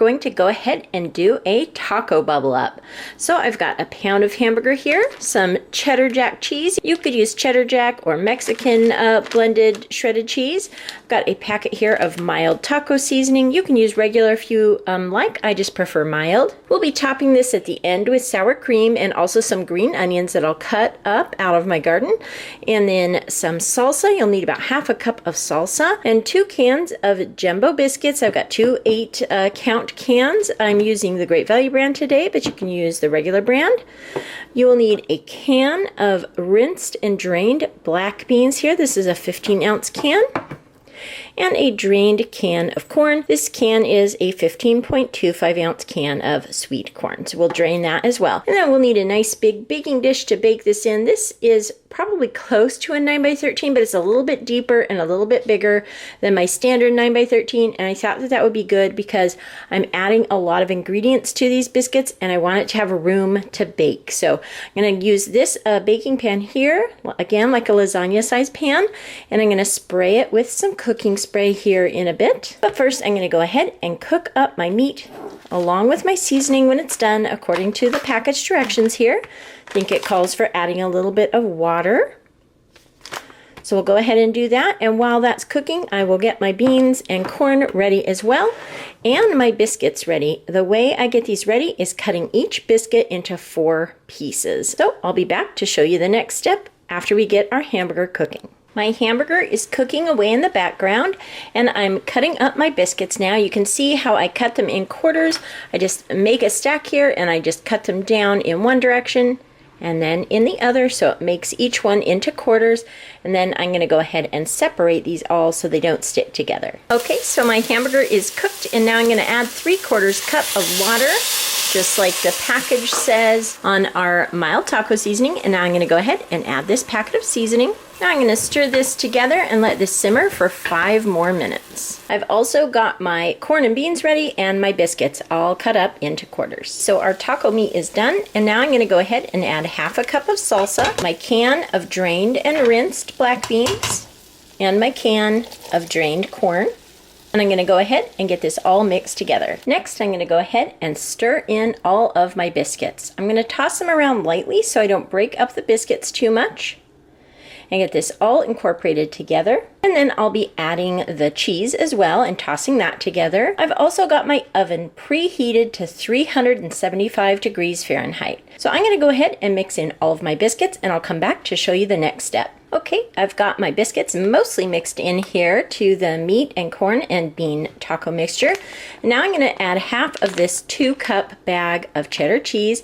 going to go ahead and do a taco bubble up. So I've got a pound of hamburger here, some cheddar jack cheese. You could use cheddar jack or Mexican blended shredded cheese. I've got a packet here of mild taco seasoning. You can use regular if you like. I just prefer mild. We'll be topping this at the end with sour cream and also some green onions that I'll cut up out of my garden. And then some salsa. You'll need about half a cup of salsa and 2 cans of jumbo biscuits. I've got 2 8-count cans. I'm using the Great Value brand today, but you can use the regular brand. You will need a can of rinsed and drained black beans here. This is a 15-ounce can. And a drained can of corn. This can is a 15.25-ounce can of sweet corn. So we'll drain that as well. And then we'll need a nice big baking dish to bake this in. This is probably close to a 9x13, but it's a little bit deeper and a little bit bigger than my standard 9x13. And I thought that that would be good because I'm adding a lot of ingredients to these biscuits and I want it to have room to bake. So I'm going to use this baking pan here, again, like a lasagna size pan, and I'm going to spray it with some cooking spray here in a bit. But first I'm going to go ahead and cook up my meat along with my seasoning when it's done according to the package directions here. I think it calls for adding a little bit of water. So we'll go ahead and do that, and while that's cooking I will get my beans and corn ready as well and my biscuits ready. The way I get these ready is cutting each biscuit into 4 pieces. So I'll be back to show you the next step after we get our hamburger cooking. My hamburger is cooking away in the background and I'm cutting up my biscuits now. You can see how I cut them in quarters. I just make a stack here and I just cut them down in one direction and then in the other, so it makes each one into quarters. And then I'm going to go ahead and separate these all so they don't stick together. Okay, so my hamburger is cooked and now I'm going to add 3/4 cup of water, just like the package says on our mild taco seasoning. And now I'm going to go ahead and add this packet of seasoning. Now I'm going to stir this together and let this simmer for 5 more minutes. I've also got my corn and beans ready and my biscuits all cut up into quarters. So our taco meat is done, and now I'm going to go ahead and add half a cup of salsa, my can of drained and rinsed black beans, and my can of drained corn. And I'm going to go ahead and get this all mixed together. Next, I'm going to go ahead and stir in all of my biscuits. I'm going to toss them around lightly so I don't break up the biscuits too much. And get this all incorporated together. And then I'll be adding the cheese as well and tossing that together. I've also got my oven preheated to 375 degrees Fahrenheit. So I'm going to go ahead and mix in all of my biscuits and I'll come back to show you the next step. Okay, I've got my biscuits mostly mixed in here to the meat and corn and bean taco mixture. And now I'm going to add half of this 2-cup bag of cheddar cheese,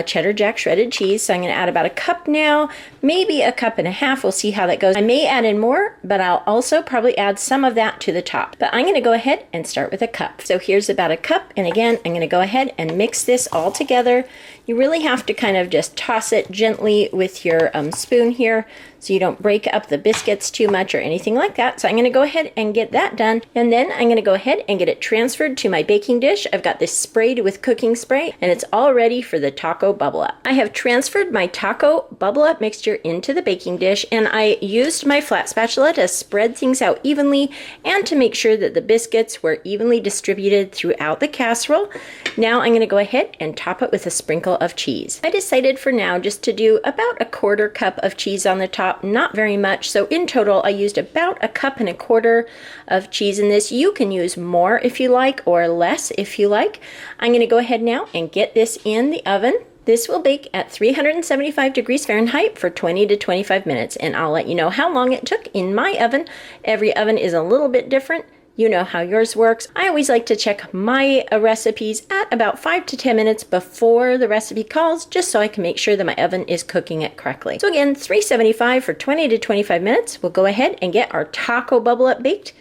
cheddar jack shredded cheese. So I'm going to add about a cup now, maybe a cup and a half. We'll see how that goes. I may add in more, but I'll also probably add some of that to the top. But I'm going to go ahead and start with a cup. So here's about a cup. And again, I'm going to go ahead and mix this all together. You really have to kind of just toss it gently with your spoon here so you don't break up the biscuits too much or anything like that. So I'm going to go ahead and get that done. And then I'm going to go ahead and get it transferred to my baking dish. I've got this sprayed with cooking spray and it's all ready for the taco bubble up. I have transferred my taco bubble up mixture into the baking dish and I used my flat spatula to spread things out evenly and to make sure that the biscuits were evenly distributed throughout the casserole. Now I'm going to go ahead and top it with a sprinkle of cheese. I decided for now just to do about 1/4 cup of cheese on the top, not very much. So in total I used about 1.25 cups of cheese in this. You can use more if you like or less if you like. I'm going to go ahead now and get this in the oven. This will bake at 375 degrees Fahrenheit for 20 to 25 minutes and I'll let you know how long it took in my oven. Every oven is a little bit different. You know how yours works. I always like to check my recipes at about 5 to 10 minutes before the recipe calls, just so I can make sure that my oven is cooking it correctly. So again, 375 for 20 to 25 minutes. We'll go ahead and get our taco bubble up baked.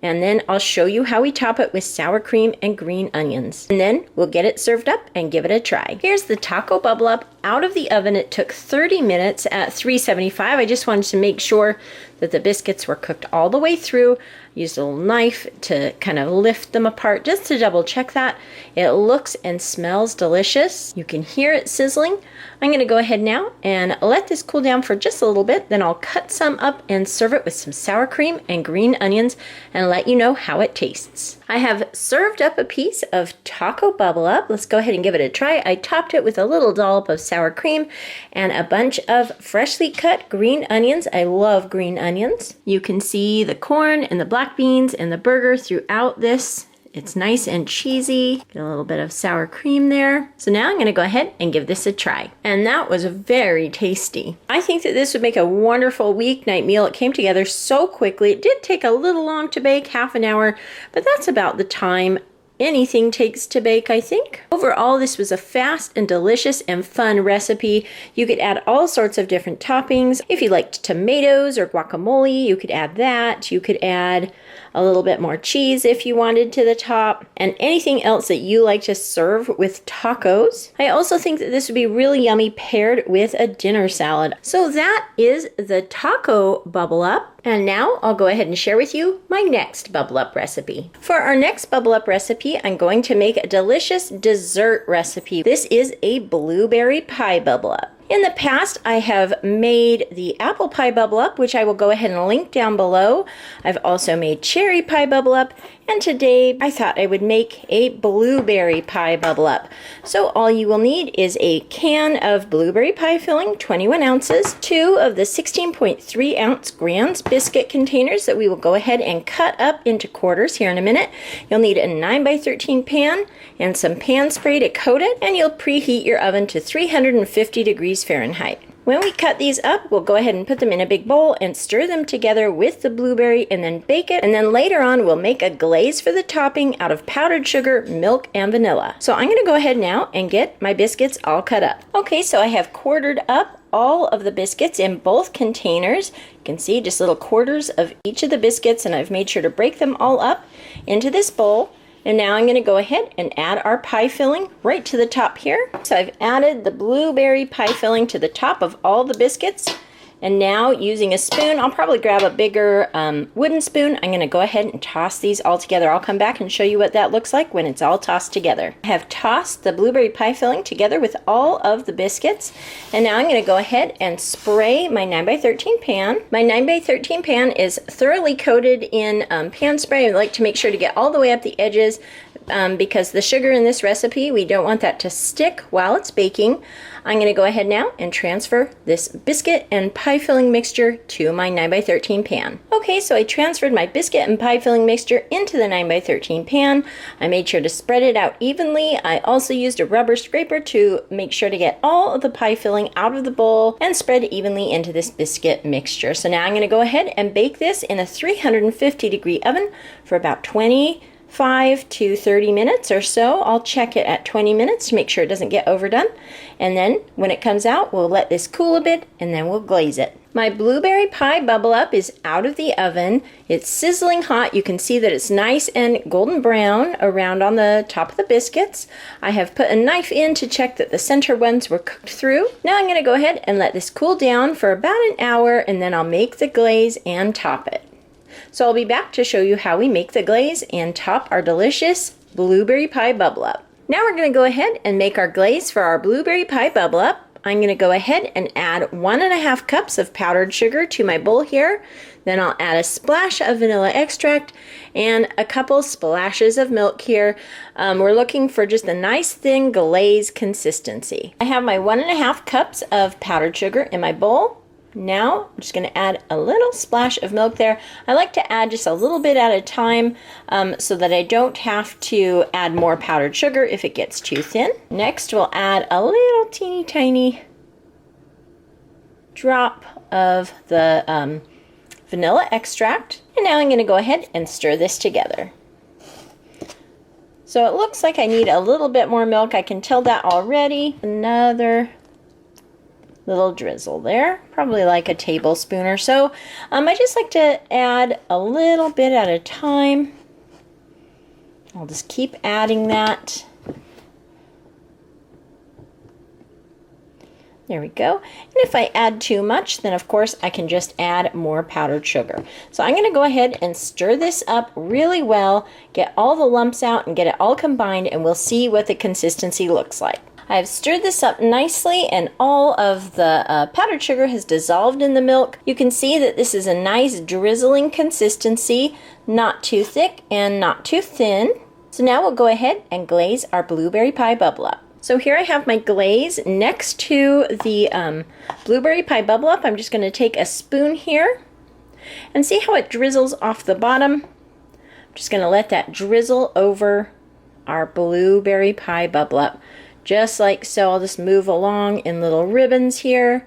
And then I'll show you how we top it with sour cream and green onions. And then we'll get it served up and give it a try. Here's the taco bubble up out of the oven. It took 30 minutes at 375. I just wanted to make sure that the biscuits were cooked all the way through. Used a little knife to kind of lift them apart just to double check that. It looks and smells delicious. You can hear it sizzling. I'm going to go ahead now and let this cool down for just a little bit. Then I'll cut some up and serve it with some sour cream and green onions and let you know how it tastes. I have served up a piece of Taco Bubble Up. Let's go ahead and give it a try. I topped it with a little dollop of sour cream and a bunch of freshly cut green onions. I love green onions. You can see the corn and the black beans and the burger throughout this. It's nice and cheesy. Get a little bit of sour cream there. So now I'm going to go ahead and give this a try. And that was very tasty. I think that this would make a wonderful weeknight meal. It came together so quickly. It did take a little long to bake, half an hour, but that's about the time anything takes to bake, I think. Overall, this was a fast and delicious and fun recipe. You could add all sorts of different toppings. If you liked tomatoes or guacamole, you could add that. You could add a little bit more cheese if you wanted to the top, and anything else that you like to serve with tacos. I also think that this would be really yummy paired with a dinner salad. So that is the Taco Bubble Up. And now I'll go ahead and share with you my next Bubble Up recipe. For our next Bubble Up recipe, I'm going to make a delicious dessert recipe. This is a blueberry pie Bubble Up. In the past, I have made the apple pie Bubble Up, which I will go ahead and link down below. I've also made cherry pie Bubble Up, and today I thought I would make a blueberry pie Bubble Up. So all you will need is a can of blueberry pie filling, 21 ounces, 2 of the 16.3 ounce Grand's biscuit containers that we will go ahead and cut up into quarters here in a minute. You'll need a 9x13 pan and some pan spray to coat it, and you'll preheat your oven to 350 degrees Fahrenheit. When we cut these up, we'll go ahead and put them in a big bowl and stir them together with the blueberry and then bake it. And then later on, we'll make a glaze for the topping out of powdered sugar, milk, and vanilla. So I'm going to go ahead now and get my biscuits all cut up. Okay, so I have quartered up all of the biscuits in both containers. You can see just little quarters of each of the biscuits, and I've made sure to break them all up into this bowl. And now I'm going to go ahead and add our pie filling right to the top here. So I've added the blueberry pie filling to the top of all the biscuits. And now using a spoon, I'll probably grab a bigger wooden spoon. I'm going to go ahead and toss these all together. I'll come back and show you what that looks like when it's all tossed together. I have tossed the blueberry pie filling together with all of the biscuits. And now I'm going to go ahead and spray my 9x13 pan. My 9x13 pan is thoroughly coated in pan spray. I like to make sure to get all the way up the edges because the sugar in this recipe, we don't want that to stick while it's baking. I'm going to go ahead now and transfer this biscuit and pie filling mixture to my 9x13 pan. Okay, so I transferred my biscuit and pie filling mixture into the 9x13 pan. I made sure to spread it out evenly. I also used a rubber scraper to make sure to get all of the pie filling out of the bowl and spread evenly into this biscuit mixture. So now I'm going to go ahead and bake this in a 350 degree oven for about 25 to 30 minutes or so. I'll check it at 20 minutes to make sure it doesn't get overdone. And then when it comes out, we'll let this cool a bit and then we'll glaze it. My blueberry pie Bubble Up is out of the oven. It's sizzling hot. You can see that it's nice and golden brown around on the top of the biscuits. I have put a knife in to check that the center ones were cooked through. Now I'm going to go ahead and let this cool down for about an hour, and then I'll make the glaze and top it. So I'll be back to show you how we make the glaze and top our delicious blueberry pie Bubble Up. Now we're going to go ahead and make our glaze for our blueberry pie Bubble Up. I'm going to go ahead and add 1.5 cups of powdered sugar to my bowl here. Then I'll add a splash of vanilla extract and a couple splashes of milk here. We're looking for just a nice thin glaze consistency. I have my 1.5 cups of powdered sugar in my bowl. Now I'm just going to add a little splash of milk there. I like to add just a little bit at a time so that I don't have to add more powdered sugar if it gets too thin. Next we'll add a little teeny tiny drop of the vanilla extract. And now I'm going to go ahead and stir this together. So it looks like I need a little bit more milk. I can tell that already. Another little drizzle there, probably like a tablespoon or so. I just like to add a little bit at a time. I'll just keep adding that. There we go. And if I add too much, then of course I can just add more powdered sugar. So I'm going to go ahead and stir this up really well, get all the lumps out and get it all combined, and we'll see what the consistency looks like. I've stirred this up nicely and all of the powdered sugar has dissolved in the milk. You can see that this is a nice drizzling consistency, not too thick and not too thin. So now we'll go ahead and glaze our blueberry pie bubble up. So here I have my glaze next to the blueberry pie bubble up. I'm just going to take a spoon here and see how it drizzles off the bottom. I'm just going to let that drizzle over our blueberry pie bubble up. Just like so. I'll just move along in little ribbons here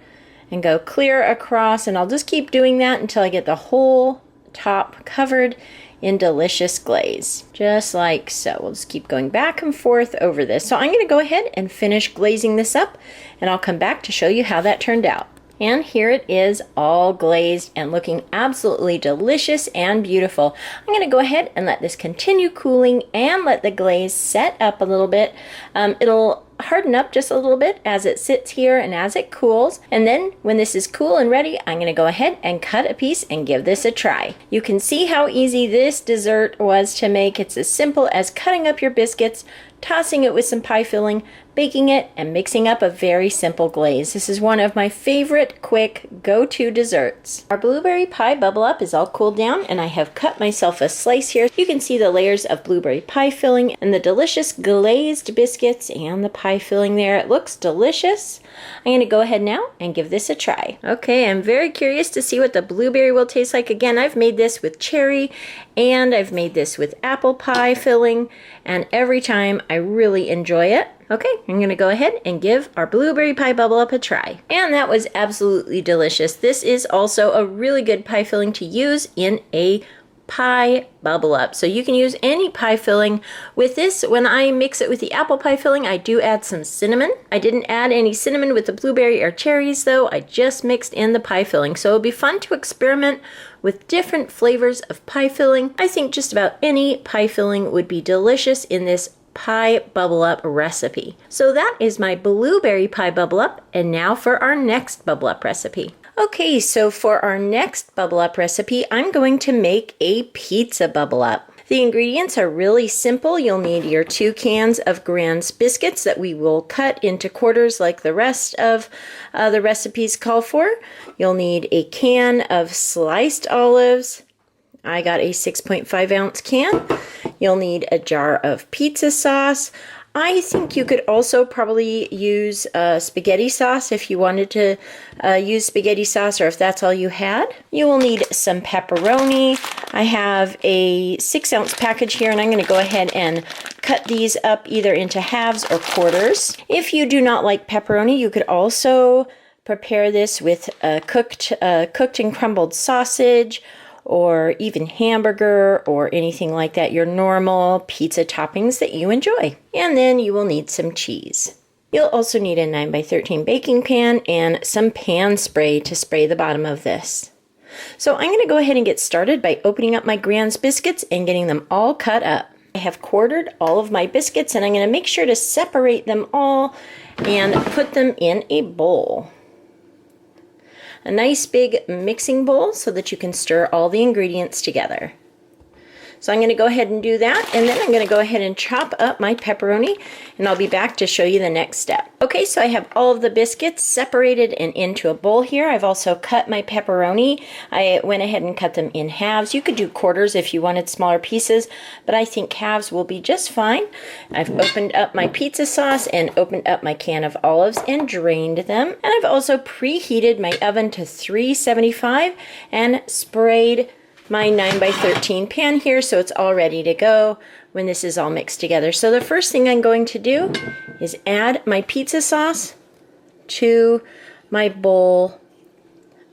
and go clear across, and I'll just keep doing that until I get the whole top covered in delicious glaze. Just like so. We'll just keep going back and forth over this. So I'm going to go ahead and finish glazing this up, and I'll come back to show you how that turned out. And here it is, all glazed and looking absolutely delicious and beautiful. I'm going to go ahead and let this continue cooling and let the glaze set up a little bit. It'll harden up just a little bit as it sits here and as it cools. And then when this is cool and ready, I'm going to go ahead and cut a piece and give this a try. You can see how easy this dessert was to make. It's as simple as cutting up your biscuits, tossing it with some pie filling, baking it, and mixing up a very simple glaze. This is one of my favorite quick go-to desserts. Our blueberry pie bubble up is all cooled down, and I have cut myself a slice here. You can see the layers of blueberry pie filling and the delicious glazed biscuits and the pie filling there. It looks delicious. I'm going to go ahead now and give this a try. Okay, I'm very curious to see what the blueberry will taste like. Again, I've made this with cherry and I've made this with apple pie filling, and every time I really enjoy it. Okay, I'm going to go ahead and give our blueberry pie bubble up a try. And that was absolutely delicious. This is also a really good pie filling to use in a pie bubble up. So you can use any pie filling with this. When I mix it with the apple pie filling, I do add some cinnamon. I didn't add any cinnamon with the blueberry or cherries though. I just mixed in the pie filling. So it'll be fun to experiment with different flavors of pie filling. I think just about any pie filling would be delicious in this pie bubble up recipe. So that is my blueberry pie bubble up, and now for our next bubble up recipe. Okay, so for our next bubble up recipe, I'm going to make a pizza bubble up. The ingredients are really simple. You'll need your 2 cans of Grand's biscuits that we will cut into quarters like the rest of the recipes call for. You'll need a can of sliced olives. I got a 6.5 ounce can. You'll need a jar of pizza sauce. I think you could also probably use spaghetti sauce if you wanted to use spaghetti sauce, or if that's all you had. You will need some pepperoni. I have a 6 ounce package here, and I'm going to go ahead and cut these up either into halves or quarters. If you do not like pepperoni, you could also prepare this with cooked and crumbled sausage, or even hamburger, or anything like that, your normal pizza toppings that you enjoy. And then you will need some cheese. You'll also need a 9x13 baking pan and some pan spray to spray the bottom of this. So I'm going to go ahead and get started by opening up my Grand's biscuits and getting them all cut up. I have quartered all of my biscuits, and I'm going to make sure to separate them all and put them in a bowl. A nice big mixing bowl so that you can stir all the ingredients together. So I'm going to go ahead and do that, and then I'm going to go ahead and chop up my pepperoni, and I'll be back to show you the next step. Okay, so I have all of the biscuits separated and into a bowl here. I've also cut my pepperoni. I went ahead and cut them in halves. You could do quarters if you wanted smaller pieces, but I think halves will be just fine. I've opened up my pizza sauce and opened up my can of olives and drained them. And I've also preheated my oven to 375 and sprayed my 9x13 pan here, so it's all ready to go when this is all mixed together. So the first thing I'm going to do is add my pizza sauce to my bowl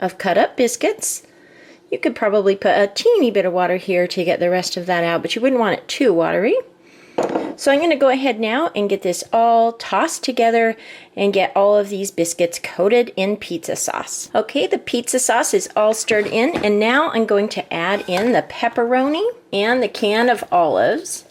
of cut up biscuits. You could probably put a teeny bit of water here to get the rest of that out, but you wouldn't want it too watery. So I'm going to go ahead now and get this all tossed together and get all of these biscuits coated in pizza sauce. Okay, the pizza sauce is all stirred in, and now I'm going to add in the pepperoni and the can of olives.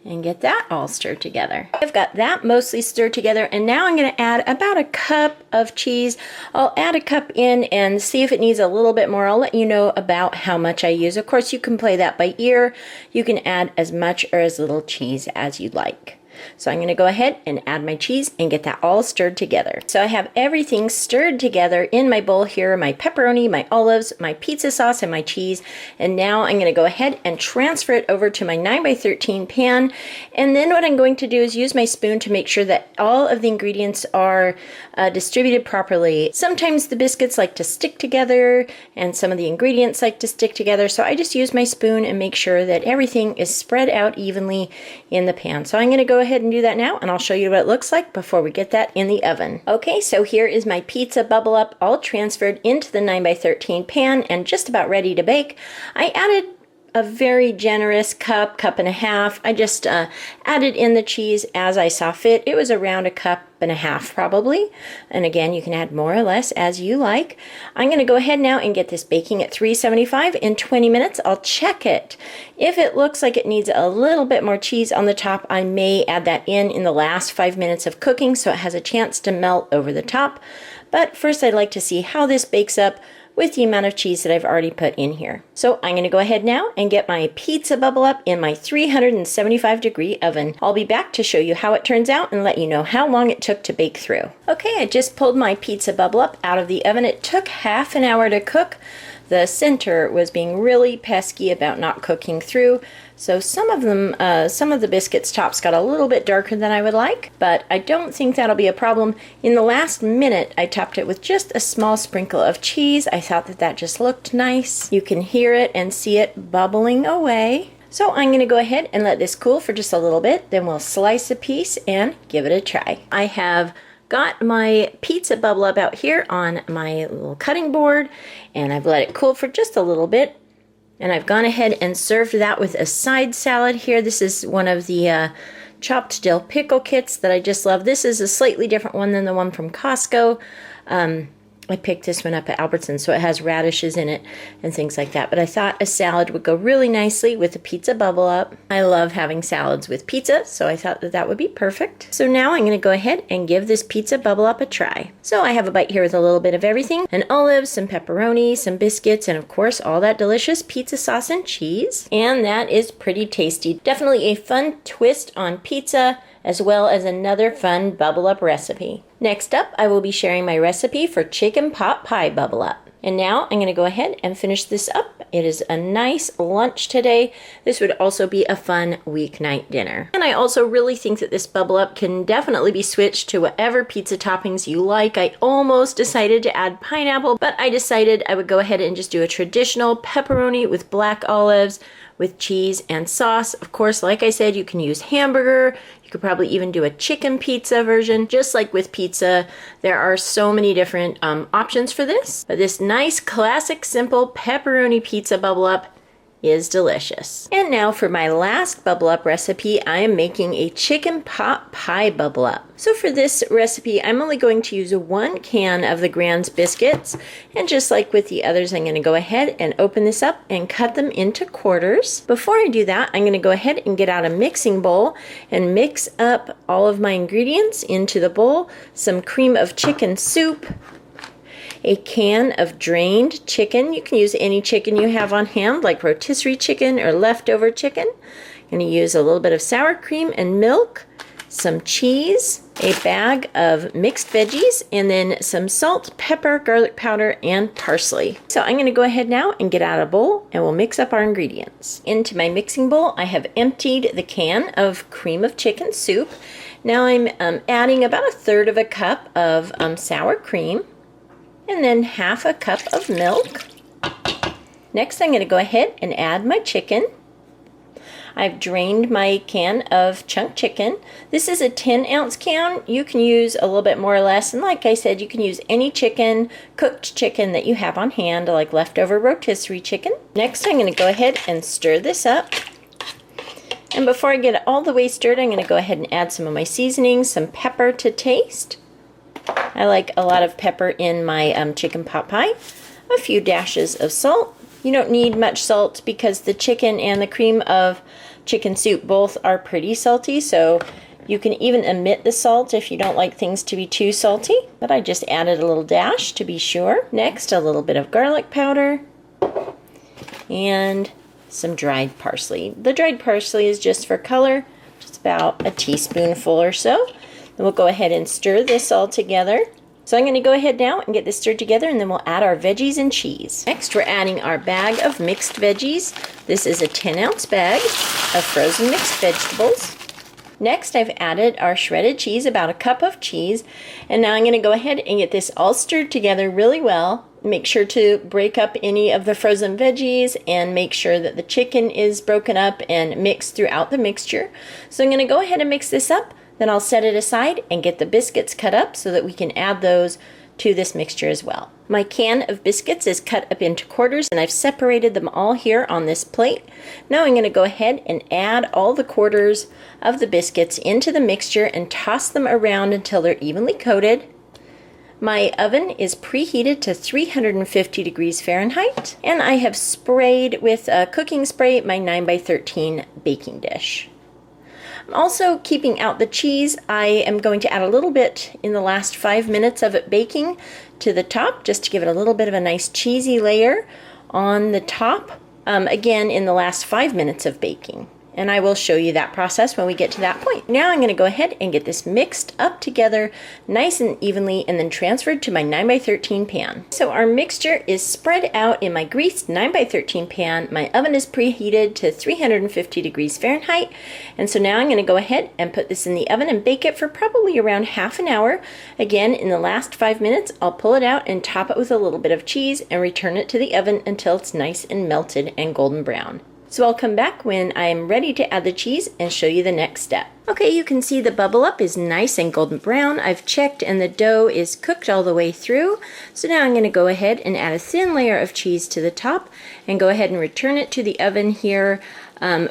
and get that all stirred together. I've got that mostly stirred together, and now I'm going to add about a cup of cheese. I'll add a cup in and see if it needs a little bit more. I'll let you know about how much I use. Of course, you can play that by ear. You can add as much or as little cheese as you like. So I'm going to go ahead and add my cheese and get that all stirred together. So I have everything stirred together in my bowl here, my pepperoni, my olives, my pizza sauce, and my cheese. And now I'm going to go ahead and transfer it over to my 9x13 pan. And then what I'm going to do is use my spoon to make sure that all of the ingredients are distributed properly. Sometimes the biscuits like to stick together and some of the ingredients like to stick together. So I just use my spoon and make sure that everything is spread out evenly in the pan. So I'm going to go ahead and do that now, and I'll show you what it looks like before we get that in the oven. Okay, so here is my pizza bubble up all transferred into the 9x13 pan and just about ready to bake. I added a very generous cup and a half. I just added in the cheese as I saw fit. It was around a cup and a half probably. And again, you can add more or less as you like. I'm going to go ahead now and get this baking at 375 in 20 minutes. I'll check it. If it looks like it needs a little bit more cheese on the top, I may add that in the last 5 minutes of cooking so it has a chance to melt over the top. But first I'd like to see how this bakes up with the amount of cheese that I've already put in here. So I'm going to go ahead now and get my pizza bubble up in my 375-degree oven. I'll be back to show you how it turns out and let you know how long it took to bake through. Okay, I just pulled my pizza bubble up out of the oven. It took half an hour to cook. The center was being really pesky about not cooking through. So some of the biscuits tops got a little bit darker than I would like, but I don't think that'll be a problem. In the last minute, I topped it with just a small sprinkle of cheese. I thought that just looked nice. You can hear it and see it bubbling away. So I'm going to go ahead and let this cool for just a little bit. Then we'll slice a piece and give it a try. I have got my pizza bubble up out here on my little cutting board, and I've let it cool for just a little bit. And I've gone ahead and served that with a side salad here. This is one of the chopped dill pickle kits that I just love. This is a slightly different one than the one from Costco. I picked this one up at Albertsons, so it has radishes in it and things like that. But I thought a salad would go really nicely with the pizza bubble up. I love having salads with pizza, so I thought that would be perfect. So now I'm going to go ahead and give this pizza bubble up a try. So I have a bite here with a little bit of everything. An olive, some pepperoni, some biscuits, and of course all that delicious pizza sauce and cheese. And that is pretty tasty. Definitely a fun twist on pizza, as well as another fun bubble up recipe. Next up, I will be sharing my recipe for chicken pot pie bubble up. And now I'm going to go ahead and finish this up. It is a nice lunch today. This would also be a fun weeknight dinner. And I also really think that this bubble up can definitely be switched to whatever pizza toppings you like. I almost decided to add pineapple, but I decided I would go ahead and just do a traditional pepperoni with black olives, with cheese and sauce. Of course, like I said, you can use hamburger. You could probably even do a chicken pizza version. Just like with pizza, there are so many different options for this. But this nice, classic, simple pepperoni pizza bubble up is delicious. And now for my last bubble up recipe, I am making a chicken pot pie bubble up. So for this recipe, I'm only going to use 1 can of the Grand's biscuits. And just like with the others, I'm going to go ahead and open this up and cut them into quarters. Before I do that, I'm going to go ahead and get out a mixing bowl and mix up all of my ingredients into the bowl. Some cream of chicken soup, a can of drained chicken. You can use any chicken you have on hand, like rotisserie chicken or leftover chicken. I'm going to use a little bit of sour cream and milk, some cheese, a bag of mixed veggies, and then some salt, pepper, garlic powder, and parsley. So I'm going to go ahead now and get out a bowl and we'll mix up our ingredients. Into my mixing bowl, I have emptied the can of cream of chicken soup. Now I'm adding about 1/3 of a cup of sour cream, and then 1/2 cup of milk. Next, I'm going to go ahead and add my chicken. I've drained my can of chunk chicken. This is a 10-ounce can. You can use a little bit more or less, and like I said, you can use any chicken, cooked chicken that you have on hand, like leftover rotisserie chicken. Next, I'm going to go ahead and stir this up. And before I get it all the way stirred, I'm going to go ahead and add some of my seasonings, some pepper to taste. I like a lot of pepper in my chicken pot pie. A few dashes of salt. You don't need much salt because the chicken and the cream of chicken soup both are pretty salty, so you can even omit the salt if you don't like things to be too salty, but I just added a little dash to be sure. Next, a little bit of garlic powder and some dried parsley. The dried parsley is just for color, just about a teaspoonful or so. Then we'll go ahead and stir this all together. So I'm going to go ahead now and get this stirred together, and then we'll add our veggies and cheese. Next, we're adding our bag of mixed veggies. This is a 10-ounce bag of frozen mixed vegetables. Next, I've added our shredded cheese, about a cup of cheese, and now I'm going to go ahead and get this all stirred together really well. Make sure to break up any of the frozen veggies and make sure that the chicken is broken up and mixed throughout the mixture. So I'm going to go ahead and mix this up, then I'll set it aside and get the biscuits cut up so that we can add those to this mixture as well. My can of biscuits is cut up into quarters, and I've separated them all here on this plate. Now I'm going to go ahead and add all the quarters of the biscuits into the mixture and toss them around until they're evenly coated. My oven is preheated to 350 degrees Fahrenheit, and I have sprayed with a cooking spray my 9x13 baking dish. I'm also keeping out the cheese. I am going to add a little bit in the last 5 minutes of it baking to the top, just to give it a little bit of a nice cheesy layer on the top, again in the last 5 minutes of baking. And I will show you that process when we get to that point. Now I'm going to go ahead and get this mixed up together nice and evenly and then transferred to my 9x13 pan. So our mixture is spread out in my greased 9x13 pan. My oven is preheated to 350 degrees Fahrenheit. And so now I'm going to go ahead and put this in the oven and bake it for probably around half an hour. Again, in the last 5 minutes, I'll pull it out and top it with a little bit of cheese and return it to the oven until it's nice and melted and golden brown. So I'll come back when I'm ready to add the cheese and show you the next step. Okay, you can see the bubble up is nice and golden brown. I've checked and the dough is cooked all the way through. So now I'm going to go ahead and add a thin layer of cheese to the top and go ahead and return it to the oven here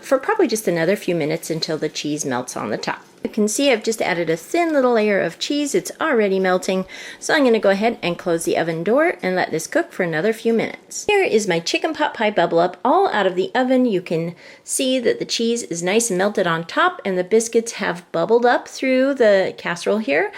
for probably just another few minutes until the cheese melts on the top. You can see I've just added a thin little layer of cheese. It's already melting. So I'm going to go ahead and close the oven door and let this cook for another few minutes. Here is my chicken pot pie bubble up all out of the oven. You can see that the cheese is nice and melted on top, and the biscuits have bubbled up through the casserole here,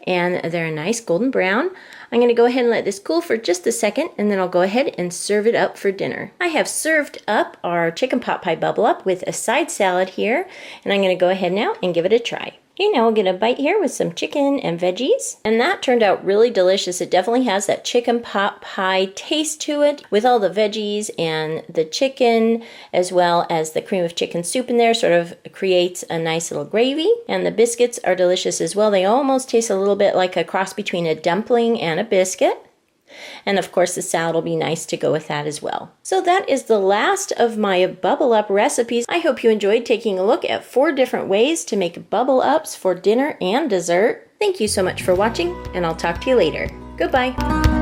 and they're a nice golden brown. I'm going to go ahead and let this cool for just a second, and then I'll go ahead and serve it up for dinner. I have served up our chicken pot pie bubble up with a side salad here, and I'm going to go ahead now and give it a try. Okay, now we'll get a bite here with some chicken and veggies. And that turned out really delicious. It definitely has that chicken pot pie taste to it with all the veggies and the chicken, as well as the cream of chicken soup in there, sort of creates a nice little gravy. And the biscuits are delicious as well. They almost taste a little bit like a cross between a dumpling and a biscuit. And of course the salad will be nice to go with that as well. So that is the last of my bubble up recipes. I hope you enjoyed taking a look at 4 different ways to make bubble ups for dinner and dessert. Thank you so much for watching, and I'll talk to you later. Goodbye.